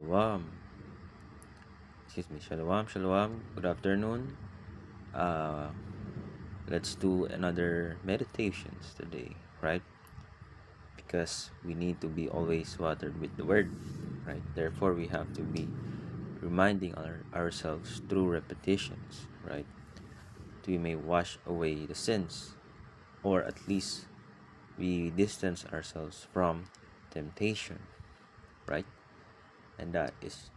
Shalom. Shalom, shalom. Good afternoon. Uh, let's do another meditations today, right? Because we need to be always watered with the word, right? Therefore, we have to be reminding ourselves through repetitions, right? We may wash away the sins, or at least we distance ourselves from temptation, right? And that is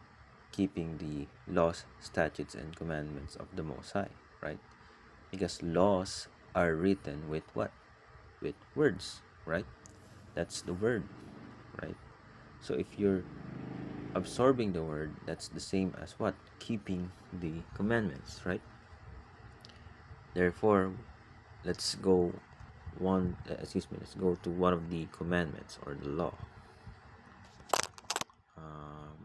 keeping the laws, statutes, and commandments of the Most High, right? Because laws are written with what? With words, right? That's the word, right? So if you're absorbing the word, that's the same as what? Keeping the commandments, right? Therefore, let's go let's go to one of the commandments or the law. Um,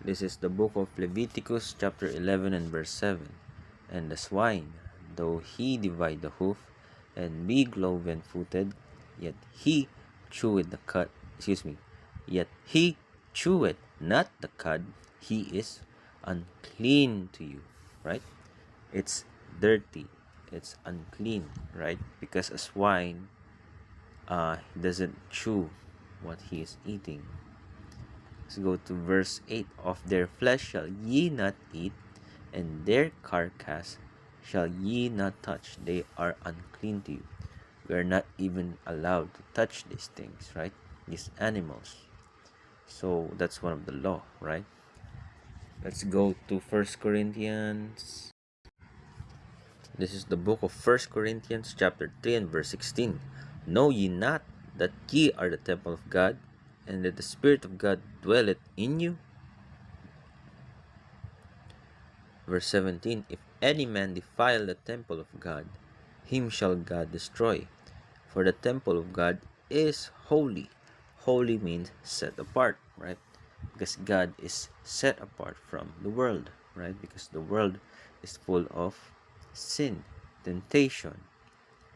This is the book of Leviticus, chapter 11 and verse 7. And the swine, though he divide the hoof, and be cloven-footed, yet he cheweth the cud, yet he cheweth not the cud, he is unclean to you, right? It's dirty, it's unclean, right? Because a swine, he doesn't chew what he is eating. Let's go to verse 8. Of their flesh shall ye not eat, and their carcass shall ye not touch. They are unclean to you. We are not even allowed to touch these things, right? These animals. So that's one of the law, right? Let's go to First Corinthians. This is the book of First Corinthians chapter 3 and verse 16. Know ye not that ye are the temple of God, and that the Spirit of God dwelleth in you? Verse 17, If any man defile the temple of God, him shall God destroy. For the temple of God is holy. Holy means set apart, right? Because God is set apart from the world, right? Because the world is full of sin, temptation,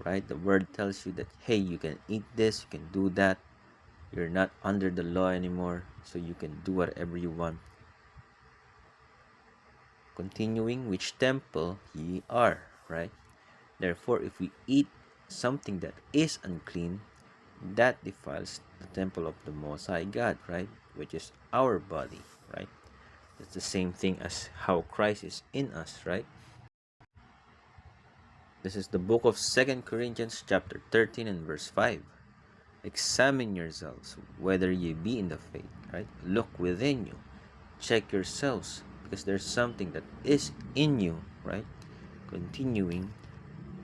right? The word tells you that, hey, you can eat this, you can do that. You're not under the law anymore, so you can do whatever you want. Continuing, which temple ye are, right? Therefore, if we eat something that is unclean, that defiles the temple of the Most High God, right? Which is our body, right? It's the same thing as how Christ is in us, right? This is the book of Second Corinthians chapter 13 and verse 5. Examine yourselves whether ye be in the faith, right? Look within you. Check yourselves because there's something that is in you, right? Continuing,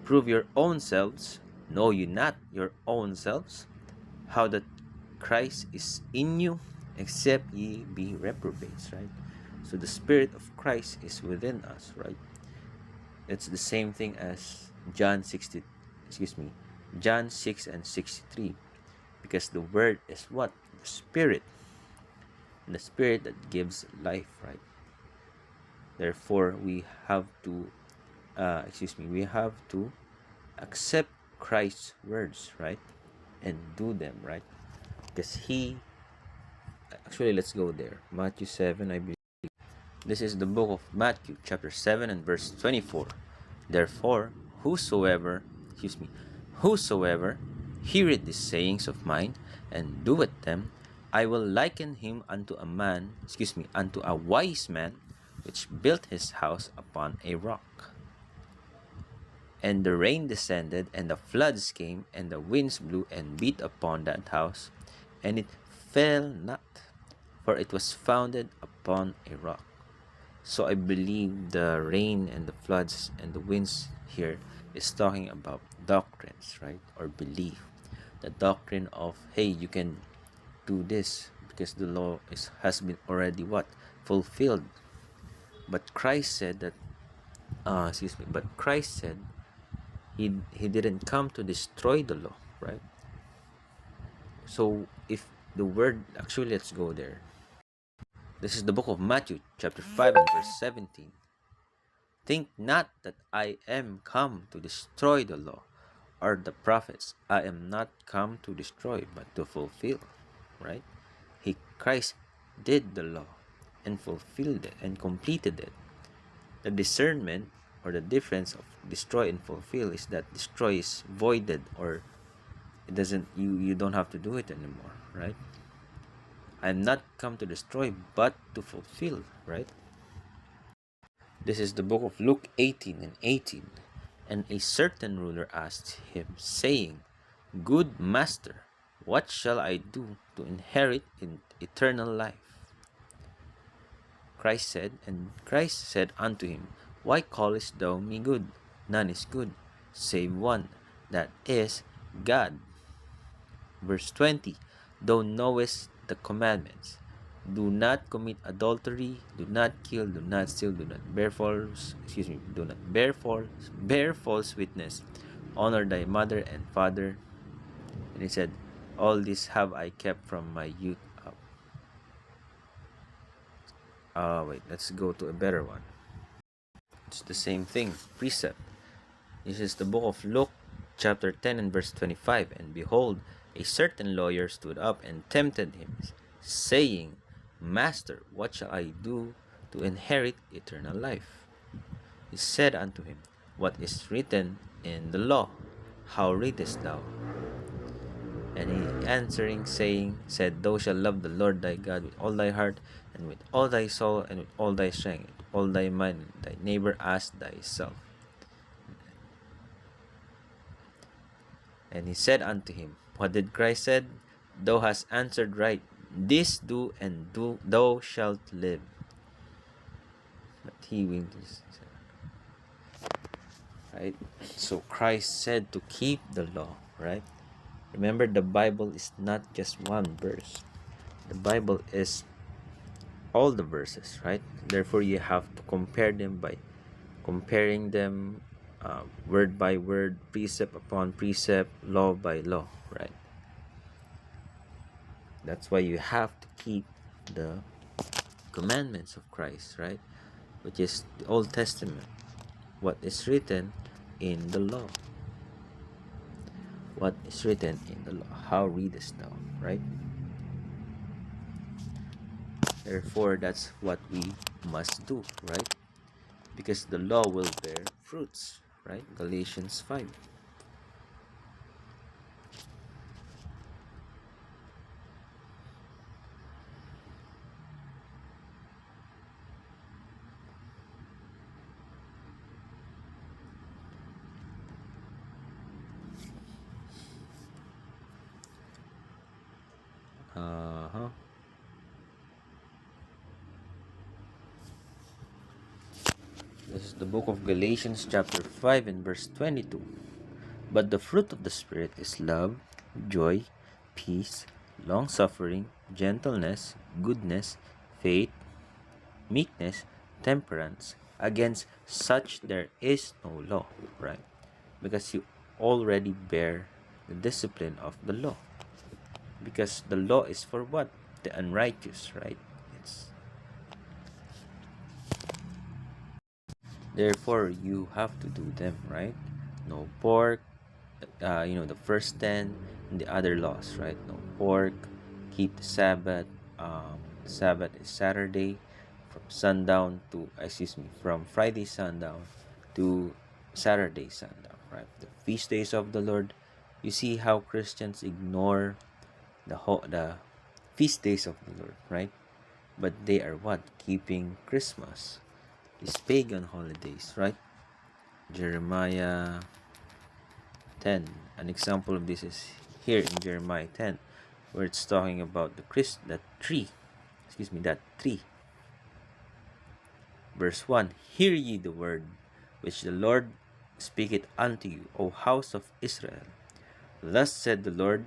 prove your own selves. Know you not your own selves? How that Christ is in you, except ye be reprobates, right? So the Spirit of Christ is within us, right? It's the same thing as John 6 and 63. Because the word is what? The Spirit. And the Spirit that gives life, right? Therefore, we have to we have to accept Christ's words, right? And do them, right? Because let's go there. Matthew 7, I believe. This is the book of Matthew, chapter 7 and verse 24. Therefore, whosoever heareth these sayings of mine and doeth them, I will liken him unto a wise man which built his house upon a rock. And the rain descended, and the floods came, and the winds blew and beat upon that house, and it fell not, for it was founded upon a rock. So I believe the rain and the floods and the winds here is talking about doctrines, right? Or belief. The doctrine of, hey, you can do this because the law has been already what? Fulfilled. But Christ said that, but Christ said he didn't come to destroy the law, right? So if the word, let's go there. This is the book of Matthew, chapter 5 and verse 17. Think not that I am come to destroy the law or the prophets. I am not come to destroy, but to fulfill. Right? Christ did the law and fulfilled it and completed it. The discernment or the difference of destroy and fulfill is that destroy is voided, or it doesn't, you don't have to do it anymore, right? I'm not come to destroy but to fulfill, right? This is the book of Luke 18 and 18. And a certain ruler asked him, saying, Good master, what shall I do to inherit eternal life? Christ said unto him, Why callest thou me good? None is good, save one, that is God. Verse 20, Thou knowest the commandments. Do not commit adultery, do not kill, do not steal, do not bear false witness. Honor thy mother and father. And he said, All this have I kept from my youth up. Wait, let's go to a better one. It's the same thing, precept. This is the book of Luke, chapter 10 and verse 25. And behold, a certain lawyer stood up and tempted him, saying, Master, what shall I do to inherit eternal life? He said unto him, What is written in the law? How readest thou? And he answering, said, Thou shalt love the Lord thy God with all thy heart, and with all thy soul, and with all thy strength, with all thy mind, and thy neighbor as thyself. And he said unto him, What did Christ said? Thou hast answered right. This do, and thou shalt live. But he winked his, right? So Christ said to keep the law, right? Remember, the Bible is not just one verse. The Bible is all the verses, right? Therefore, you have to compare them by comparing them word by word, precept upon precept, law by law, right? That's why you have to keep the commandments of Christ, right? Which is the Old Testament. What is written in the law? What is written in the law? How readest thou, right? Therefore, that's what we must do, right? Because the law will bear fruits, right? Galatians 5. This is the book of Galatians chapter 5 and verse 22. But the fruit of the Spirit is love, joy, peace, long-suffering, gentleness, goodness, faith, meekness, temperance. Against such there is no law, right? Because you already bear the discipline of the law. Because the law is for what? The unrighteous, right? Therefore, you have to do them, right? No pork, the first 10, and the other laws, right? No pork, keep the Sabbath. Sabbath is Saturday from Friday sundown to Saturday sundown, right? The feast days of the Lord. You see how Christians ignore the feast days of the Lord, right? But they are what? Keeping Christmas, these pagan holidays, right? Jeremiah 10. An example of this is here in Jeremiah 10, where it's talking about that tree. Verse 1. Hear ye the word which the Lord speaketh unto you, O house of Israel. Thus said the Lord,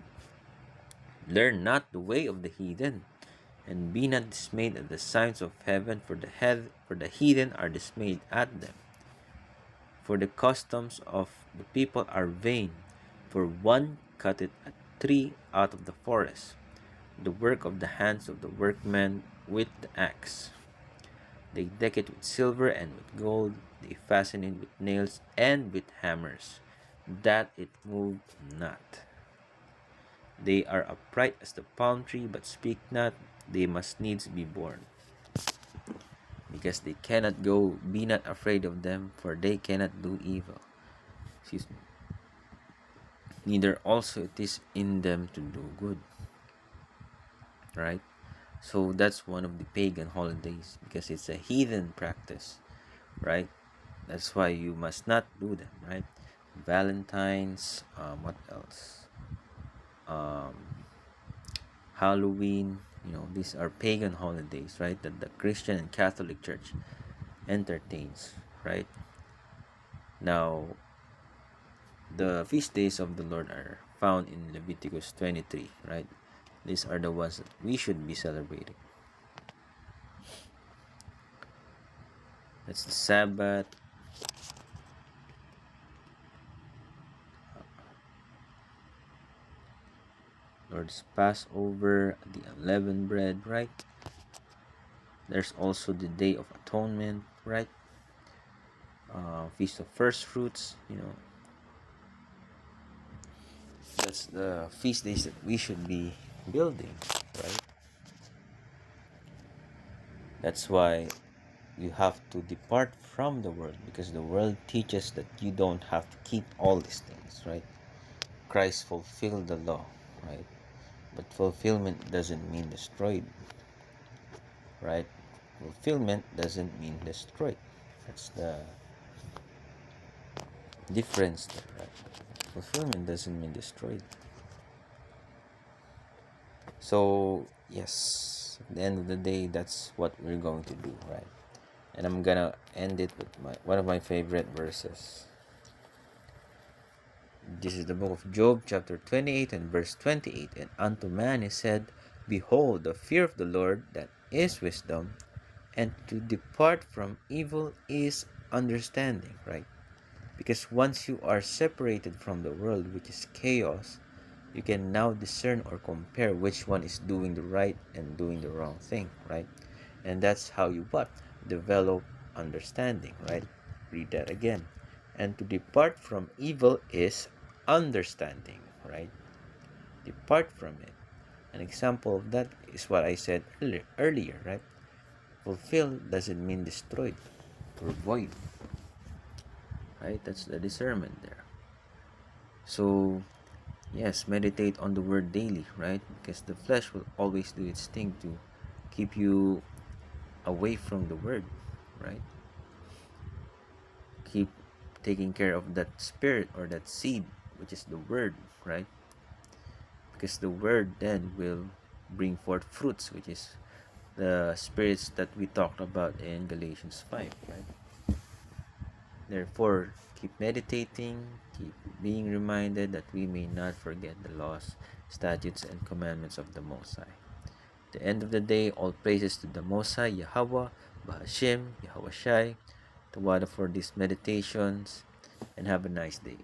Learn not the way of the heathen, and be not dismayed at the signs of heaven, for the heathen are dismayed at them. For the customs of the people are vain, for one cutteth a tree out of the forest. The work of the hands of the workman with the axe. They deck it with silver and with gold. They fasten it with nails and with hammers, that it move not. They are upright as the palm tree, but speak not. They must needs be born, because they cannot go. Be not afraid of them, for they cannot do evil. Excuse me. Neither also it is in them to do good. Right? So that's one of the pagan holidays, because it's a heathen practice, right? That's why you must not do them, right? Valentine's, what else? Um, Halloween, these are pagan holidays, right? That the Christian and Catholic Church entertains, right? Now, the feast days of the Lord are found in Leviticus 23, right? These are the ones that we should be celebrating. That's the Sabbath, Lord's Passover, the unleavened bread, right? There's also the Day of Atonement, right? Feast of First Fruits, that's the feast days that we should be building, right? That's why you have to depart from the world, because the world teaches that you don't have to keep all these things, right? Christ fulfilled the law, right? But fulfillment doesn't mean destroyed, right? Fulfillment doesn't mean destroyed. That's the difference there, right? Fulfillment doesn't mean destroyed. So, yes, at the end of the day, that's what we're going to do, right? And I'm gonna end it with one of my favorite verses. This is the book of Job, chapter 28 and verse 28. And unto man is said, Behold, the fear of the Lord, that is wisdom, and to depart from evil is understanding, right? Because once you are separated from the world, which is chaos, you can now discern or compare which one is doing the right and doing the wrong thing, right? And that's how you what? Develop understanding, right? Read that again. And to depart from evil is understanding, right? Depart from it. An example of that is what I said earlier, right? Fulfill doesn't mean destroyed or void, right? That's the discernment there. So, yes, meditate on the word daily, right? Because the flesh will always do its thing to keep you away from the word, right? Keep taking care of that spirit or that seed, which is the word, right? Because the word then will bring forth fruits, which is the spirits that we talked about in Galatians 5, right? Therefore, keep meditating, keep being reminded that we may not forget the laws, statutes, and commandments of the Most High. At the end of the day, all praises to the Most High, Yahweh, Bahashim, Yahweh Shai, Tawada for these meditations, and have a nice day.